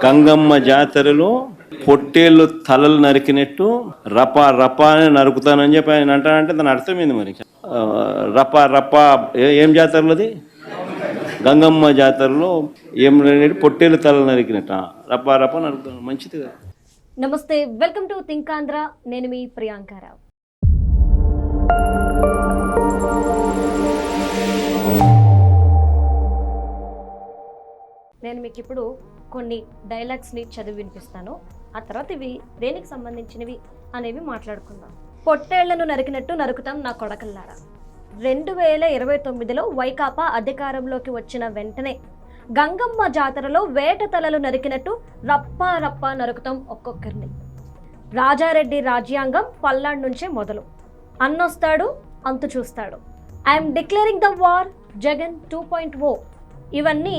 గంగమ్మ జాతరలో పొట్టేళ్ళు తలలు నరికినట్టు రపా రపా అని నరుకుతానని చెప్పి ఆయన అంటానంటే దాని అర్థమైంది మరి. రపా రపా ఏం జాతరలోది? గంగమ్మ జాతరలో ఏం పొట్టేళ్ళు తలలు నరికినట్ట రపా రపా నరుకుతాను. మంచిది కదా. నమస్తే, వెల్కమ్ టు థింక్ ఆంధ్ర. నేను మీ ప్రియాంకారావు. నేను మీకు ఇప్పుడు కొన్ని డైలాగ్స్ని చదివి వినిపిస్తాను. ఆ తర్వాత ఇవి దేనికి సంబంధించినవి అనేవి మాట్లాడుకుందాం. పొట్టేళ్లను నరికినట్టు నరుకుతాం నా కొడకల్లారా. 2029లో వైకాపా అధికారంలోకి వచ్చిన వెంటనే గంగమ్మ జాతరలో వేట తలలు నరికినట్టు రప్పా రప్పా నరుకుతాం ఒక్కొక్కరిని. రాజారెడ్డి రాజ్యాంగం పల్నాడు నుంచే మొదలు. అన్నొస్తాడు అంతు చూస్తాడు. I'm declaring the war Jagan 2.0. ఇవన్నీ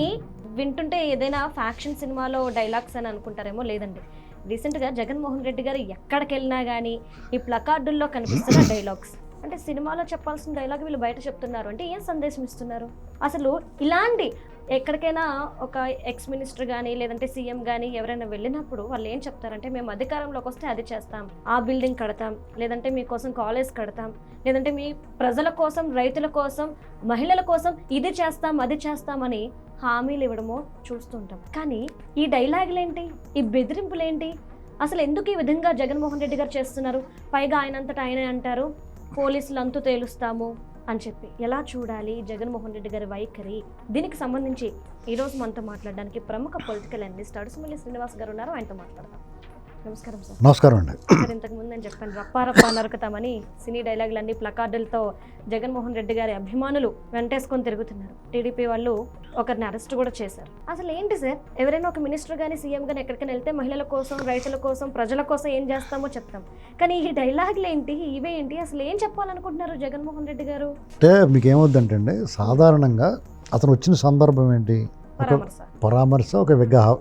వింటుంటే ఏదైనా ఫ్యాక్షన్ సినిమాలో డైలాగ్స్ అని అనుకుంటారేమో. లేదండి, రీసెంట్గా జగన్మోహన్ రెడ్డి గారు ఎక్కడికి వెళ్ళినా కానీ ఈ ప్లకార్డుల్లో కనిపిస్తున్న డైలాగ్స్. అంటే సినిమాలో చెప్పాల్సిన డైలాగ్ వీళ్ళు బయట చెప్తున్నారు అంటే ఏం సందేశం ఇస్తున్నారు? అసలు ఇలాంటి ఎక్కడికైనా ఒక ఎక్స్ మినిస్టర్ కానీ లేదంటే సీఎం కానీ ఎవరైనా వెళ్ళినప్పుడు వాళ్ళు ఏం చెప్తారంటే, మేము అధికారంలోకి వస్తే అది చేస్తాం, ఆ బిల్డింగ్ కడతాం, లేదంటే మీకోసం కాలేజ్ కడతాం, లేదంటే మీ ప్రజల కోసం, రైతుల కోసం, మహిళల కోసం ఇది చేస్తాం అది చేస్తామని హామీలు ఇవ్వడమో చూస్తుంటాం. కానీ ఈ డైలాగులేంటి, ఈ బెదిరింపులేంటి? అసలు ఎందుకు ఈ విధంగా జగన్మోహన్ రెడ్డి గారు చేస్తున్నారు? పైగా ఆయనంతటా ఆయనే అంటారు పోలీసులు అంతు తేలుస్తాము అని చెప్పి. ఎలా చూడాలి జగన్మోహన్ రెడ్డి గారి వైఖరి? దీనికి సంబంధించి ఈరోజు మనతో మాట్లాడడానికి ప్రముఖ పొలిటికల్ అనలిస్ట్ అడుసుమల్లి శ్రీనివాస్ గారు ఉన్నారు. ఆయనతో మాట్లాడదాం. నమస్కారం సార్. నమస్కారం అండి. సార్, ఇంతకుముందు నేను చెప్పాను రప్పా రప్పా నరుకుతామని. సినీ డైలాగులన్నీ ప్లకార్డులతో జగన్మోహన్ రెడ్డి గారి అభిమానులు వెంటేసుకొని తిరుగుతున్నారు. టీడీపీ వాళ్ళు ఒకరిని అరెస్ట్ కూడా చేశారు. అసలు ఏంటి సార్, ఎవరైనా ఒక మినిస్టర్ కానీ సీఎం కానీ ఎక్కడికైనా వెళ్తే మహిళల కోసం, రైతుల కోసం, ప్రజల కోసం ఏం చేస్తామో చెప్తాం. కానీ ఈ డైలాగులు ఏంటి, ఇవే ఏంటి? అసలు ఏం చెప్పాలనుకుంటున్నారు జగన్మోహన్ రెడ్డి గారు? అంటే మీకు ఏమవుద్దంటే, సాధారణంగా అతను వచ్చిన సందర్భం ఏంటి? పరామర్శ, ఒక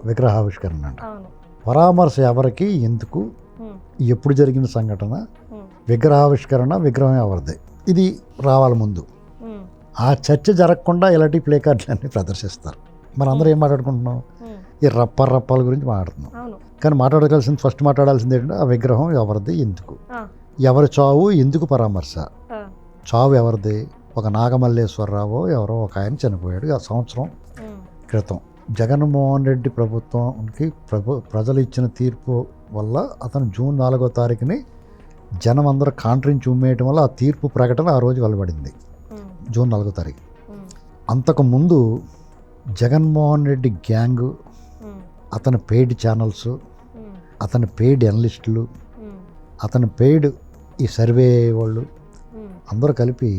విగ్రహావిష్కరణ అంట. అవును. పరామర్శ ఎవరికి, ఎందుకు, ఎప్పుడు జరిగిన సంఘటన, విగ్రహావిష్కరణ, విగ్రహం ఎవరిది, ఇది రావాలి ముందు. ఆ చర్చ జరగకుండా ఇలాంటి ప్లే కార్డులన్నీ ప్రదర్శిస్తారు. మనం అందరూ ఏం మాట్లాడుకుంటున్నాం? ఈ రప్పాల గురించి మాట్లాడుతున్నాం. కానీ ఫస్ట్ మాట్లాడాల్సింది ఏంటంటే, ఆ విగ్రహం ఎవరిది, ఎందుకు, ఎవరి చావు, ఎందుకు పరామర్శ. చావు ఎవరిది? ఒక నాగమల్లేశ్వరరావు ఎవరో ఒక ఆయన చనిపోయాడు ఆ సంవత్సరం క్రితం. జగన్మోహన్ రెడ్డి ప్రభుత్వానికి ప్రజలు ఇచ్చిన తీర్పు వల్ల అతను జూన్ 4వ తారీఖుని జనం అందరూ కాంట్రించి ఉమ్మేయటం వల్ల ఆ తీర్పు ప్రకటన ఆ రోజు వెలువడింది, జూన్ 4వ తారీఖు. అంతకుముందు జగన్మోహన్ రెడ్డి గ్యాంగు, అతని పెయిడ్ ఛానల్స్, అతని పెయిడ్ అనలిస్టులు, అతని పెయిడ్ ఈ సర్వే వాళ్ళు అందరూ కలిపి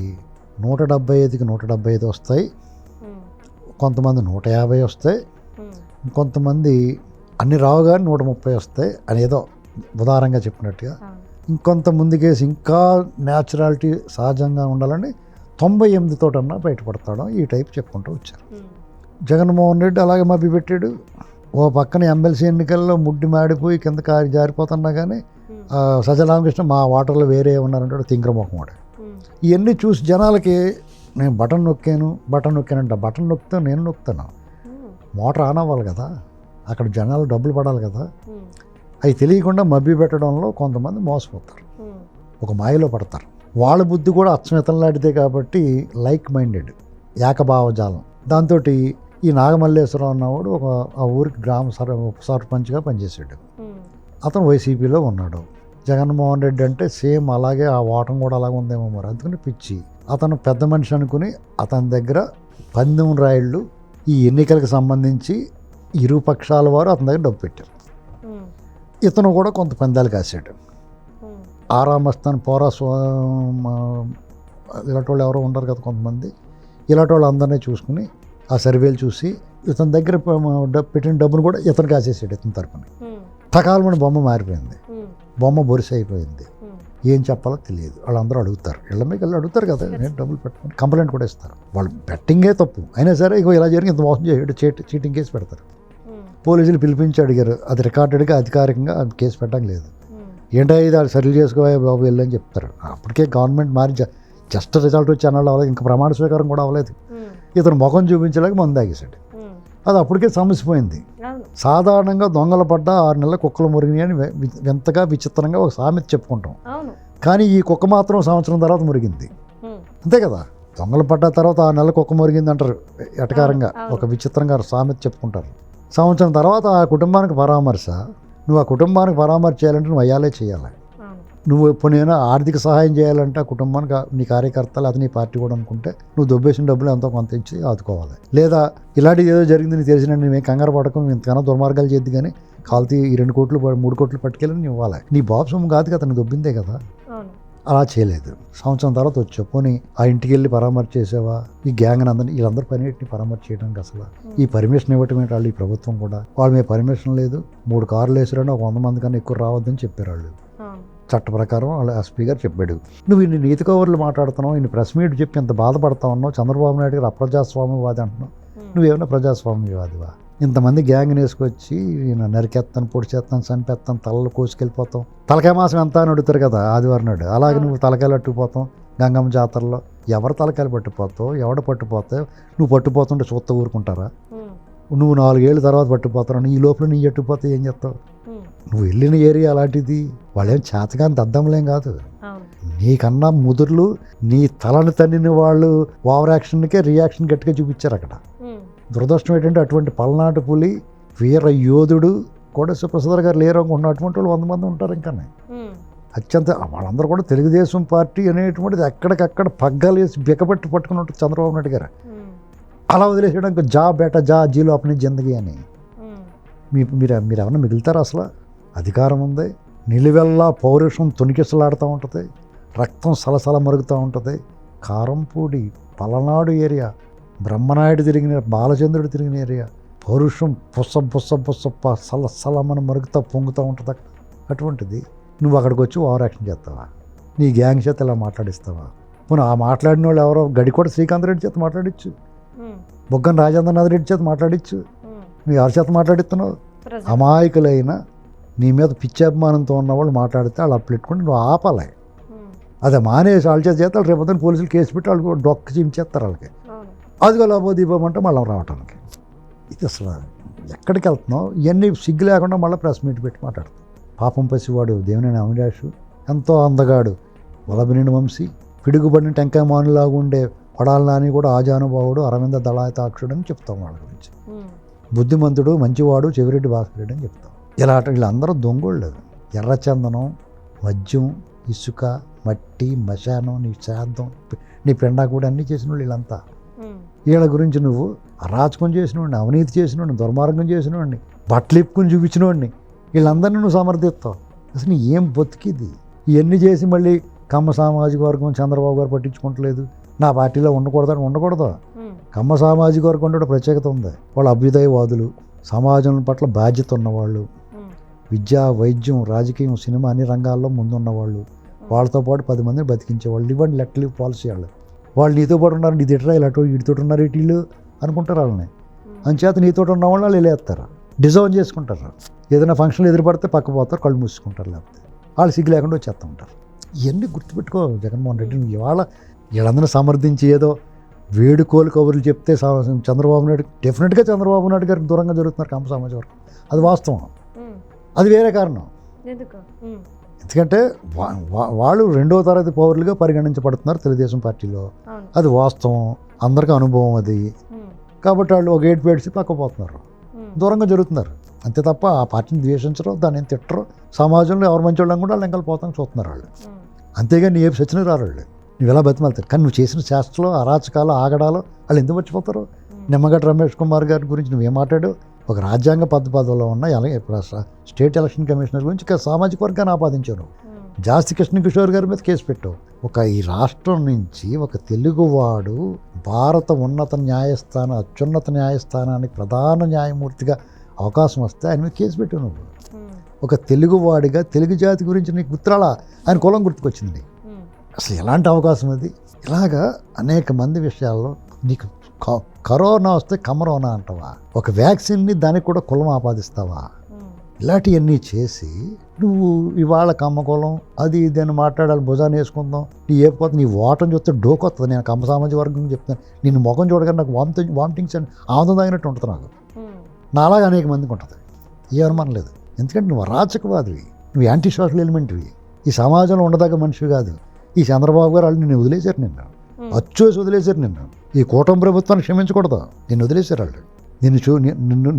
175కి 175 వస్తాయి, కొంతమంది 150 వస్తాయి, ఇంకొంతమంది అన్ని రావు కానీ 130 వస్తాయి అని ఏదో ఉదారంగా చెప్పినట్టుగా. ఇంకొంతమందికేసి ఇంకా న్యాచురాలిటీ సహజంగా ఉండాలని 98 తోటన్నా బయటపడతాడు. ఈ టైప్ చెప్పుకుంటూ వచ్చారు. జగన్మోహన్ రెడ్డి అలాగే మభ్య పెట్టాడు. ఓ పక్కన ఎమ్మెల్సీ ఎన్నికల్లో ముడ్డి మాడిపోయి కింద కారి జారిపోతున్నా కానీ సజ్జరామకృష్ణ మా వాటర్లో వేరే ఉన్నారంటాడు, తింగరమొఖం వాడు. ఇవన్నీ చూసి జనాలకి నేను బటన్ నొక్కానంట. బటన్ నొక్కితే నేను నొక్కుతాను, మోటార్ ఆన్ అవ్వాలి కదా, అక్కడ జనాలు డబ్బులు పడాలి కదా. అవి తెలియకుండా మభ్య పెట్టడంలో కొంతమంది మోసపోతారు, ఒక మాయలో పడతారు. వాళ్ళ బుద్ధి కూడా అచ్చమితలాడితే కాబట్టి లైక్ మైండెడ్, ఏకభావజాలం. దాంతో ఈ నాగమల్లేశ్వరరావు అన్నవాడు ఒక ఆ ఊరికి గ్రామ సర్పంచ్గా పనిచేసాడు. అతను వైసీపీలో ఉన్నాడు. జగన్మోహన్ రెడ్డి అంటే సేమ్ అలాగే ఆ ఓటం కూడా అలాగే ఉందేమో మరి, అందుకని పిచ్చి. అతను పెద్ద మనిషి అనుకుని అతని దగ్గర పందెం రాయిళ్ళు, ఈ ఎన్నికలకు సంబంధించి ఇరు పక్షాల వారు అతని దగ్గర డబ్బు పెట్టారు. ఇతను కూడా కొంత పందాలు కాసాడు. ఆరామస్తాన్ ఇలాంటి వాళ్ళు ఎవరో ఉంటారు కదా కొంతమంది, ఇలాంటి వాళ్ళు అందరినీ చూసుకుని ఆ సర్వేలు చూసి ఇతని దగ్గర పెట్టిన డబ్బును కూడా ఇతను కాసేసాడు. ఇతని తరపున టకాలమని బొమ్మ మారిపోయింది, బొమ్మ బొరిస అయిపోయింది. ఏం చెప్పాలో తెలియదు. వాళ్ళందరూ అడుగుతారు, ఇళ్ళ మీద వెళ్ళి అడుగుతారు కదా, నేను డబ్బులు పెట్టుకుని కంప్లైంట్ కూడా ఇస్తారు. వాళ్ళు బెట్టింగే తప్పు అయినా సరే ఇగో ఇలా జరిగి ఇంత మోసం చేయడు, చీటింగ్ కేసు పెడతారు. పోలీసులు పిలిపించి అడిగారు, అది రికార్డెడ్గా అధికారికంగా కేసు పెట్టడం లేదు. ఏంటో ఇది వాళ్ళు సెటిల్ చేసుకోవాలి బాబు వెళ్ళని చెప్తారు. అప్పటికే గవర్నమెంట్ మారి జస్ట్ రిజల్ట్ వచ్చి అన్నాడు అవ్వలేదు, ఇంకా ప్రమాణ స్వీకారం కూడా అవ్వలేదు. ఇతను ముఖం చూపించలేక మందు తాగేశాడు. అది అప్పటికే సమసిపోయింది. అవును. సాధారణంగా దొంగలు పడ్డ 6 నెలల కుక్కలు మురిగినాయి అని వింతగా విచిత్రంగా ఒక సామెత చెప్పుకుంటాం. అవును. కానీ ఈ కుక్క మాత్రం సంవత్సరం తర్వాత మురిగింది. అంతే కదా, దొంగలు పడ్డ తర్వాత 6 నెలల కుక్క మురిగింది అంటారు ఎటకారంగా, ఒక విచిత్రంగా సామెత చెప్పుకుంటారు. సంవత్సరం తర్వాత ఆ కుటుంబానికి పరామర్శ. నువ్వు ఆ కుటుంబానికి పరామర్శ చేయాలంటే నువ్వు అయ్యాలే చేయాలి. నువ్వు ఎప్పుడైనా ఆర్థిక సహాయం చేయాలంటే ఆ కుటుంబానికి నీ కార్యకర్తలు అది నీ పార్టీ కూడా అనుకుంటే నువ్వు దొబ్బేసిన డబ్బులు ఎంతో కొంత ఇచ్చి ఆదుకోవాలి. లేదా ఇలాంటిది ఏదో జరిగింది నీకు తెలిసిన నువ్వేం కంగారు పడకం, ఇంతకన్నా దుర్మార్గాలు చేద్ది కానీ కాల్తీ ఈ 2 కోట్లు 3 కోట్లు పట్టుకెళ్ళి నువ్వు ఇవ్వాలి. నీ బాబు సొమ్ము కాదు కదా, నువ్వు దొబ్బిందే కదా. అలా చేయలేదు. సంవత్సరం తర్వాత వచ్చావు, పోనీ ఆ ఇంటికి వెళ్ళి పరామర్శ చేసావా? ఈ గ్యాంగ్ అందరినీ వీళ్ళందరూ పనిని పరామర్శ చేయడానికి అసలు ఈ పర్మిషన్ ఇవ్వటం ఏంటి? వాళ్ళు ఈ ప్రభుత్వం కూడా వాళ్ళ మీద పర్మిషన్ లేదు. 3 కార్లు వేసారని ఒక 100 మంది కన్నా ఎక్కువ రావద్దని చెప్పారు వాళ్ళు. చట్ట ప్రకారం వాళ్ళ ఎస్పీ గారు చెప్పాడు. నువ్వు ఇన్ని నీతి కవర్లు మాట్లాడుతున్నావు, ఇన్ని ప్రెస్ మీట్ చెప్పి ఇంత బాధపడతా ఉన్నావు. చంద్రబాబు నాయుడు గారు అప్రజాస్వామ్యవాది అంటున్నావు. నువ్వేమన్నా ప్రజాస్వామ్యవాదివా? ఇంతమంది గ్యాంగ్ వేసుకొచ్చి నరికేస్తాను, పొడి చేస్తాను, చంపేస్తాను, తలలు కోసుకెళ్ళిపోతాం. తలకాయ మాసం ఎంత అని అడుగుతారు కదా ఆదివారం నాడు. అలాగే నువ్వు తలకాయలు అట్టుకుపోతాం గంగమ్మ జాతరలో. ఎవరు తలకాయలు పట్టుకుపోతావు, ఎవడ పట్టుకుపోతావు? నువ్వు పట్టుకుపోతుంటే చూస్తా ఊరుకుంటారా? నువ్వు 4 ఏళ్ళ తర్వాత పట్టుకుపోతావు, ఈ లోపల నీ ఎట్టుకుపోతే ఏం చేస్తావు? నువ్వు వెళ్ళిన ఏరియా అలాంటిది. వాళ్ళేం చేతగాని దద్దములేం కాదు. నీకన్నా ముదుర్లు నీ తలను తన్నిన వాళ్ళు ఓవర్ యాక్షన్కే రియాక్షన్ గట్టిగా చూపించారు అక్కడ. దురదృష్టం ఏంటంటే అటువంటి పల్నాటి పులి వీర యోధుడు కోటేశ్వర ప్రసాద్ గారు లేరు అనుకుంటున్న అటువంటి వాళ్ళు 100 మంది ఉంటారు. ఇంకా అత్యంత వాళ్ళందరూ కూడా తెలుగుదేశం పార్టీ అనేటువంటిది ఎక్కడికక్కడ పగ్గాలు వేసి బిక్కబట్టి పట్టుకుని ఉంటుంది చంద్రబాబు నాయుడు గారు. అలా వదిలేసేయడానికి జా బేట జా జీలో అప్ని జిందగీ అని మీరు ఏమన్నా మిగులుతారా? అసలు అధికారం ఉంది, నిలువెల్లా పౌరుషం తొనికిసలాడుతూ ఉంటుంది, రక్తం సలసల మరుగుతూ ఉంటుంది. కారంపూడి పలనాడు ఏరియా, బ్రహ్మనాయుడు తిరిగిన బాలచంద్రుడు తిరిగిన ఏరియా, పౌరుషం బుస్స బుస్స బుస్స సలసలమని మరుగుతూ పొంగుతూ ఉంటుంది. అటువంటిది నువ్వు అక్కడికి వచ్చి ఓవర్ యాక్షన్ చేస్తావా? నీ గ్యాంగ్ చేత ఇలా మాట్లాడిస్తావా? పోనీ ఆ మాట్లాడిన వాళ్ళు ఎవరో గడికోట శ్రీకాంత్ రెడ్డి చేత మాట్లాడించు, బొగ్గన రాజేంద్రనాథ్ రెడ్డి చేత మాట్లాడించు. నువ్వు ఎవరి చేత మాట్లాడిస్తున్నావు? అమాయకులైన నీ మీద పిచ్చాభిమానంతో ఉన్నవాళ్ళు మాట్లాడితే వాళ్ళు అప్పెట్టుకుని నువ్వు ఆపాలి. అదే మానేసి వాళ్ళ చేత వాళ్ళు రేపు పోలీసులు కేసు పెట్టి వాళ్ళు డొక్క చించేస్తారు వాళ్ళకి. అదిగో లాభో దీపమంటే మళ్ళీ రావటానికి. ఇది అసలు ఎక్కడికి వెళ్తున్నావు? ఇవన్నీ సిగ్గు లేకుండా మళ్ళీ ప్రెస్ మీట్ పెట్టి మాట్లాడుతావు. పాపం పసివాడు దేవినేని అవినాష్ ఎంతో అందగాడు, వలబినేని వంశీ, పిడుగుబడిన టెంకాయ మానులాగా ఉండే కొడాలి నాని కూడా ఆజానుభావుడు, అరవింద దళాయతాక్షుడు అని చెప్తాం వాళ్ళ గురించి. బుద్ధిమంతుడు, మంచివాడు చెవిరెడ్డి భాస్కర్ రెడ్డి అని చెప్తాం. ఇలా వీళ్ళందరూ దొంగోళ్ళు. ఎర్రచందనం, మద్యం, ఇసుక, మట్టి, మశానం, నీ శాంతం, నీ పెండా కూడా అన్నీ చేసిన వాళ్ళు వీళ్ళంతా. వీళ్ళ గురించి నువ్వు అరాచకం చేసినవాడిని, అవినీతి చేసినవాడిని, దుర్మార్గం చేసినవాడిని, బట్టలు ఇప్పుకుని చూపించినవాడిని, వీళ్ళందరినీ నువ్వు సమర్థిస్తావు. అసలు ఏం బతికిది? ఇవన్నీ చేసి మళ్ళీ కమ్మ సామాజిక వర్గం చంద్రబాబు గారు పట్టించుకోవట్లేదు, నా పార్టీలో ఉండకూడదని ఉండకూడదు. కమ్మ సామాజిక వర్గం కూడా ప్రత్యేకత ఉంది. వాళ్ళు అభ్యుదయవాదులు, సమాజం పట్ల బాధ్యత ఉన్నవాళ్ళు, విద్య, వైద్యం, రాజకీయం, సినిమా అన్ని రంగాల్లో ముందున్నవాళ్ళు, వాళ్ళతో పాటు 10 మందిని బతికించేవాళ్ళు. ఇవ్వండి లెట్ లివ్ పాలసీ వాళ్ళు నీతో పాటు ఉన్నారు, నీ తిట్టరా ఇలా వీటితో ఉన్నారు వీటిళ్ళు అనుకుంటారు వాళ్ళని. అంచేత నీతో ఉన్న వాళ్ళు వాళ్ళు వెళ్ళేస్తారు, డిజర్వ్ చేసుకుంటారు. ఏదైనా ఫంక్షన్లు ఎదురుపడితే పక్కపోతారు, కళ్ళు మూసుకుంటారు, లేకపోతే వాళ్ళు సిగ్గు లేకుండా వచ్చేస్తూ ఉంటారు. ఇవన్నీ గుర్తుపెట్టుకో జగన్మోహన్ రెడ్డి. నువ్వు ఇవాళ వీళ్ళందరినీ సమర్థించి ఏదో వేడుకోలు కబుర్లు చెప్తే చంద్రబాబు నాయుడు డెఫినెట్గా చంద్రబాబు నాయుడు గారికి దూరంగా జరుగుతున్నారు కమ్మ సమాజం వరకు. అది వాస్తవం, అది వేరే కారణం. ఎందుకంటే వాళ్ళు 2వ తరగతి పౌరులుగా పరిగణించబడుతున్నారు తెలుగుదేశం పార్టీలో. అది వాస్తవం, అందరికీ అనుభవం అది. కాబట్టి వాళ్ళు ఒక గేట్ పేడిసి పక్కపోతున్నారు, దూరంగా జరుగుతున్నారు. అంతే తప్ప ఆ పార్టీని ద్వేషించరు, దాన్ని ఏం తిట్టరు. సమాజంలో ఎవరు మంచి వాళ్ళని కూడా వాళ్ళు ఎంకలు పోతాను చూస్తున్నారు వాళ్ళు. అంతేగాని ఏ సచిన రారు వాళ్ళు. నువ్వు ఎలా బతిమాలుతారు? కానీ నువ్వు చేసిన శాస్త్రాలు, అరాచకాలు, ఆగడాలు వాళ్ళు ఎందుకు మర్చిపోతారు? నిమ్మగడ్డ రమేష్ కుమార్ గారి గురించి నువ్వేం మాట్లాడు? ఒక రాజ్యాంగ పదవిలో ఉన్న స్టేట్ ఎలక్షన్ కమిషనర్ గురించి సామాజిక వర్గాన్ని ఆపాదించాను. జాస్తి కృష్ణ కిషోర్ గారి మీద కేసు పెట్టావు. ఈ రాష్ట్రం నుంచి ఒక తెలుగువాడు భారత ఉన్నత న్యాయస్థానం, అత్యున్నత న్యాయస్థానానికి ప్రధాన న్యాయమూర్తిగా అవకాశం వస్తే ఆయన మీద కేసు పెట్టావు నువ్వు. ఒక తెలుగువాడిగా తెలుగు జాతి గురించి నీకు గుర్తురాలా? ఆయన కులం గుర్తుకొచ్చింది. అసలు ఎలాంటి అవకాశం అది? ఇలాగా అనేక మంది విషయాల్లో నీకు కరోనా వస్తే కమరోనా అంటావా? ఒక వ్యాక్సిన్ని దానికి కూడా కులం ఆపాదిస్తావా? ఇలాంటివన్నీ చేసి నువ్వు ఇవాళ కమ్మ కులం అది ఇది అని మాట్లాడాలి, భుజాన్ని వేసుకుందాం. నీ ఏపోతే నీ ఓటం చూస్తే డోకొస్తుంది. నేను కమ్మ సామాజిక వర్గం చెప్తాను, నిన్ను ముఖం చూడగానే నాకు వామిటింగ్స్ అండ్ ఆనందం తాగినట్టు ఉంటుంది నాకు. నాలాగా అనేక మందికి ఉంటుంది, ఏ అనుమానం లేదు. ఎందుకంటే నువ్వు అరాచకవాదివి, నువ్వు యాంటీ సోషల్ ఎలిమెంట్వి, ఈ సమాజంలో ఉండదగ్గ మనిషివి కాదు. ఈ చంద్రబాబు గారు వాళ్ళు నిన్ను వదిలేశారు, నిన్ను అచ్చోసి వదిలేశారు. నిన్ను ఈ కూటమి ప్రభుత్వాన్ని క్షమించకూడదు, నిన్ను వదిలేశారు వాళ్ళు.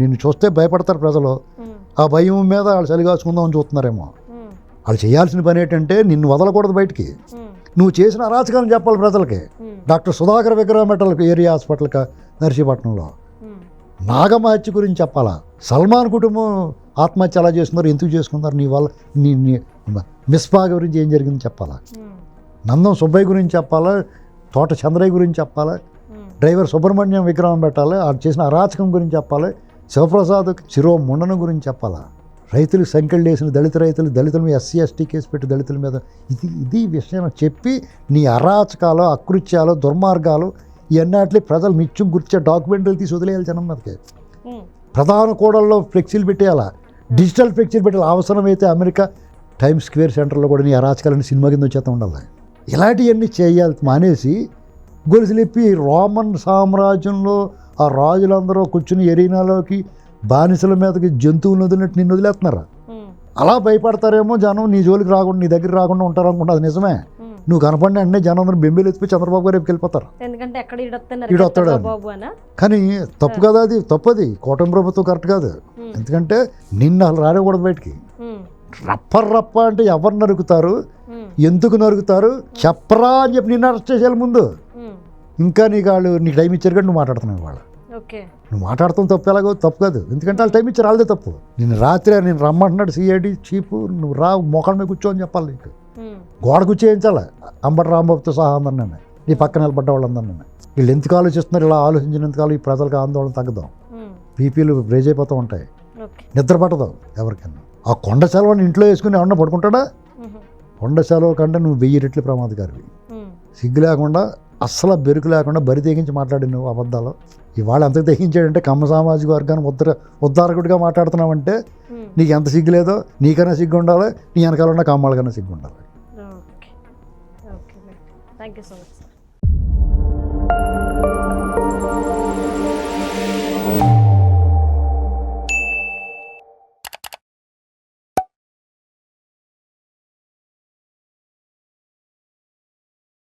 నిన్ను చూస్తే భయపడతారు ప్రజలు, ఆ భయం మీద వాళ్ళు చలిగాచుకుందామని చూస్తున్నారేమో. వాళ్ళు చేయాల్సిన పని ఏంటంటే నిన్ను వదలకూడదు బయటికి, నువ్వు చేసిన అరాచకాలను చెప్పాలి ప్రజలకి. డాక్టర్ సుధాకర్ విగ్రహం పెట్టాలి ఏరియా హాస్పిటల్కి నర్సీపట్నంలో, నాగమ్మ హత్య గురించి చెప్పాలా, సల్మాన్ కుటుంబం ఆత్మహత్య ఎలా చేస్తున్నారు, ఎందుకు చేసుకున్నారు, నీ వల్ల నీ మిస్బా గురించి ఏం జరిగింది చెప్పాలా, నందం సుబ్బయ్య గురించి చెప్పాలా, తోట చంద్రయ్య గురించి చెప్పాలా, డ్రైవర్ సుబ్రహ్మణ్యం విగ్రహం పెట్టాలి, ఆడు చేసిన అరాచకం గురించి చెప్పాలి, శివప్రసాద్ శిరో ముండనం గురించి చెప్పాలా, రైతులకు సంఖ్యలు వేసిన దళితుల మీద ఎస్సీ ఎస్టీ కేసు పెట్టి దళితుల మీద ఇది విషయం చెప్పి నీ అరాచకాలు, అకృత్యాలు, దుర్మార్గాలు ఇవన్నిటి ప్రజలు నిత్యం గుర్చే డాక్యుమెంటరీలు తీసి వదిలేయాలి జనం మీదకి. ప్రధాన కూడల్లో ఫ్లెక్సీలు పెట్టేయాలా, డిజిటల్ ఫ్లెక్సీలు పెట్టాలి. అవసరమైతే అమెరికా టైమ్స్ స్క్వేర్ సెంటర్లో కూడా నీ అరాచకాలని సినిమా కింద వచ్చేస్తూ ఉండాలి. ఇలాంటివన్నీ చేయాలి మానేసి గొలుసులిప్పి రోమన్ సామ్రాజ్యంలో ఆ రాజులందరూ కూర్చుని ఎరీనాలోకి బానిసల మీదకి జంతువులు వదిలినట్టు నిన్ను వదిలేస్తున్నారు. అలా భయపడతారేమో జనం, నీ జోలికి రాకుండా నీ దగ్గర రాకుండా ఉంటారు అనుకుంటా. అది నిజమే, నువ్వు కనపడిన అన్నీ జనం అందరూ బెంబేలు ఎత్తిపోయి చంద్రబాబు గారు రేపుకి వెళ్ళిపోతారు. ఈడొస్తాడు కానీ తప్పు కదా, అది తప్పది. కూటమి ప్రభుత్వం కరెక్ట్ కాదు. ఎందుకంటే నిన్ను అసలు రానివ్వకూడదు బయటికి. రప్ప అంటే ఎవరు నరుకుతారు, ఎందుకు నరుకుతారు చెప్పరా అని చెప్పి నిన్ను అరెస్ట్ చేసేయాలి ముందు. ఇంకా నీకు టైం ఇచ్చారు కానీ నువ్వు మాట్లాడుతున్నావు వాళ్ళు. నువ్వు మాట్లాడతాం తప్పు, ఎలాగో తప్పు కాదు. ఎందుకంటే వాళ్ళు టైం ఇచ్చారు, వాళ్ళదే తప్పు. నేను రాత్రి నేను రమ్మంటున్నాడు సిఐడి చీఫ్, నువ్వు రా మోకాళ్ళ మీద కూర్చో అని చెప్పాలి. నీకు గోడ కూర్చేయించాలి అంబటి రాంబాబుతో సహా అందరినీ, నీ పక్కన నిలబడ్డ వాళ్ళందరినీ. వీళ్ళు ఎందుకు ఆలోచిస్తున్నారు, ఇలా ఆలోచించినందుకు ఈ ప్రజలకు ఆందోళన తగ్గుదాం, బీపీలు రేజ్ అయిపోతూ ఉంటాయి, నిద్ర పట్టదాం ఎవరికైనా. ఆ కొండ సెలవుని ఇంట్లో వేసుకుని ఏమన్నా పడుకుంటాడా? కొండ సెలవు కంటే నువ్వు 1000 రెట్లు ప్రమాదకారివి. సిగ్గు లేకుండా, అస్సలు బెరుకు లేకుండా బరి తెగించి మాట్లాడి నువ్వు అబద్ధాలు. ఇవాళ ఎంత తెగించాడంటే కమ్మ సామాజిక వర్గాన్ని ఉద్ధారకుడిగా మాట్లాడుతున్నావంటే నీకు ఎంత సిగ్గు లేదో, నీకైనా సిగ్గు ఉండాలి, నీ వెనకాల ఉన్న కమ్మాళ్ళకైనా సిగ్గు ఉండాలి. Thank you so much.